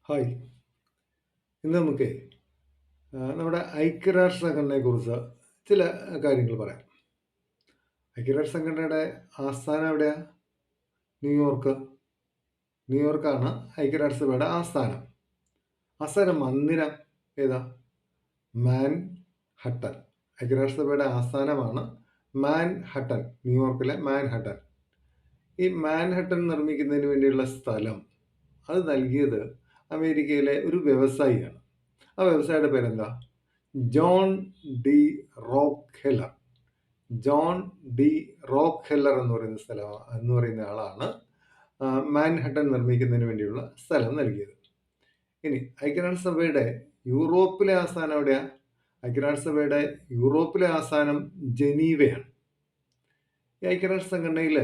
Hi. ഇന്ന് നമുക്കേ നമ്മുടെ ഐക്യരാഷ്ട്ര സംഘടനയെക്കുറിച്ച് ചില കാര്യങ്ങൾ പറയാം. ഐക്യരാഷ്ട്ര സംഘടനയുടെ ആസ്ഥാനം എവിടെയാ? ന്യൂയോർക്ക്. ന്യൂയോർക്കാണ് ഐക്യരാഷ്ട്രസഭയുടെ ആസ്ഥാനം. ആസ്ഥാന മന്ദിരം ഏതാ? മാൻഹട്ടൻ. ഐക്യരാഷ്ട്രസഭയുടെ ആസ്ഥാനമാണ് മാൻഹട്ടൻ, ന്യൂയോർക്കിലെ മാൻഹട്ടൻ. ഈ മാൻഹട്ടൻ നിർമ്മിക്കുന്നതിന് വേണ്ടിയുള്ള സ്ഥലം അത് നൽകിയത് അമേരിക്കയിലെ ഒരു വ്യവസായിയാണ്. ആ വ്യവസായിയുടെ പേരെന്താ? John D Rockefeller. John D Rockefeller എന്ന് പറയുന്ന ആളാണ് മാൻഹട്ടൻ നിർമ്മിക്കുന്നതിന് വേണ്ടിയുള്ള സ്ഥലം നൽകിയത്. ഇനി ഐക്യരാഷ്ട്രസഭയുടെ യൂറോപ്പിലെ ആസ്ഥാനം എവിടെയാ? ഐക്യരാഷ്ട്രസഭയുടെ യൂറോപ്പിലെ ആസ്ഥാനം ജനീവയാണ്. ഈ ഐക്യരാഷ്ട്ര സംഘടനയിൽ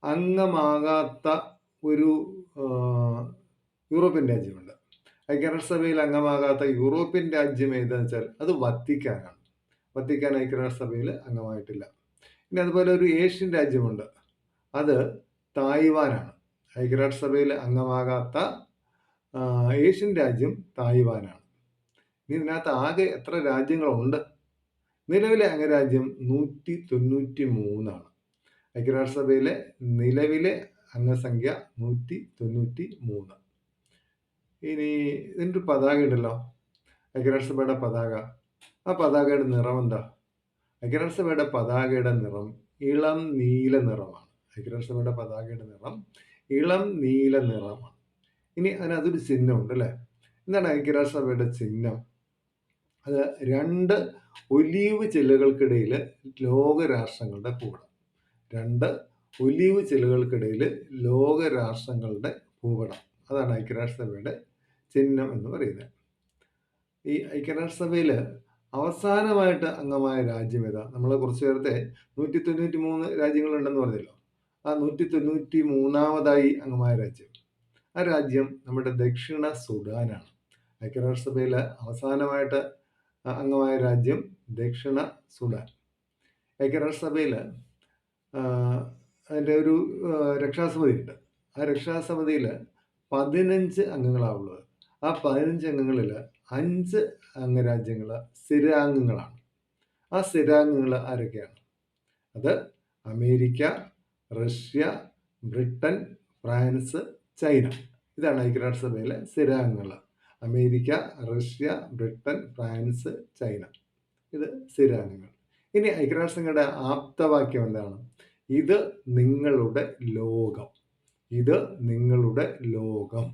അംഗമാകാത്ത ഒരു യൂറോപ്യൻ രാജ്യമുണ്ട്. ഐക്യരാഷ്ട്രസഭയിൽ അംഗമാകാത്ത യൂറോപ്യൻ രാജ്യം ഏതെന്ന് വെച്ചാൽ അത് വത്തിക്കാനാണ്. വത്തിക്കാൻ ഐക്യരാഷ്ട്രസഭയിൽ അംഗമായിട്ടില്ല. പിന്നെ അതുപോലെ ഒരു ഏഷ്യൻ രാജ്യമുണ്ട്, അത് തായ്വാനാണ്. ഐക്യരാഷ്ട്രസഭയിൽ അംഗമാകാത്ത ഏഷ്യൻ രാജ്യം തായ്വാനാണ്. ഇനി ഇതിനകത്ത് ആകെ എത്ര രാജ്യങ്ങളുണ്ട്? നിലവിലെ അംഗരാജ്യം 193. ഐക്യരാഷ്ട്രസഭയിലെ നിലവിലെ അംഗസംഖ്യ 193. ഇനി ഇതിൻ്റെ ഒരു പതാക ഉണ്ടല്ലോ, ഐക്യരാഷ്ട്രസഭയുടെ പതാക. ആ പതാകയുടെ നിറം എന്താ? ഐക്യരാഷ്ട്രസഭയുടെ പതാകയുടെ നിറം ഇളം നീല നിറമാണ്. ഐക്യരാഷ്ട്രസഭയുടെ പതാകയുടെ നിറം ഇളം നീല നിറമാണ്. ഇനി അതിനകത്തൊരു ചിഹ്നമുണ്ട് അല്ലേ? എന്താണ് ഐക്യരാഷ്ട്രസഭയുടെ ചിഹ്നം? അത് 2 ഒലീവ് ചില്ലകൾക്കിടയിൽ ലോകരാഷ്ട്രങ്ങളുടെ ഭൂപടം. 2 ഒലീവ് ചില്ലകൾക്കിടയിൽ ലോകരാഷ്ട്രങ്ങളുടെ ഭൂപടം. അതാണ് ഐക്യരാഷ്ട്രസഭയുടെ ചിഹ്നം എന്ന് പറയുന്നത്. ഈ ഐക്യരാഷ്ട്രസഭയിൽ അവസാനമായിട്ട് അംഗമായ രാജ്യം ഏതാ? നമ്മൾ കുറച്ച് നേരത്തെ 193 രാജ്യങ്ങളുണ്ടെന്ന് പറഞ്ഞല്ലോ. ആ 193ാമതായി അംഗമായ രാജ്യം, ആ രാജ്യം നമ്മുടെ ദക്ഷിണ സുഡാനാണ്. ഐക്യരാഷ്ട്രസഭയിൽ അവസാനമായിട്ട് അംഗമായ രാജ്യം ദക്ഷിണ സുഡാൻ. ഐക്യരാഷ്ട്രസഭയിൽ അതിൻ്റെ ഒരു രക്ഷാസമിതിയുണ്ട്. ആ രക്ഷാസമിതിയിൽ 15 അംഗങ്ങളാണുള്ളത്. ആ 15 അംഗങ്ങളിൽ 5 അംഗരാജ്യങ്ങൾ സ്ഥിരാംഗങ്ങളാണ്. ആ സ്ഥിരാംഗങ്ങൾ ആരൊക്കെയാണ്? അത് America, Russia, Britain, France, China. ഇതാണ് ഐക്യരാഷ്ട്രസഭയിലെ സ്ഥിരാംഗങ്ങൾ. America, Russia, Britain, France, China. ഇത് സ്ഥിരാംഗങ്ങൾ. ഇനി ഐക്യരാഷ്ട്രസഭയുടെ ആപ്തവാക്യം എന്താണ്? ഇത് നിങ്ങളുടെ ലോകം. ഇത് നിങ്ങളുടെ ലോകം.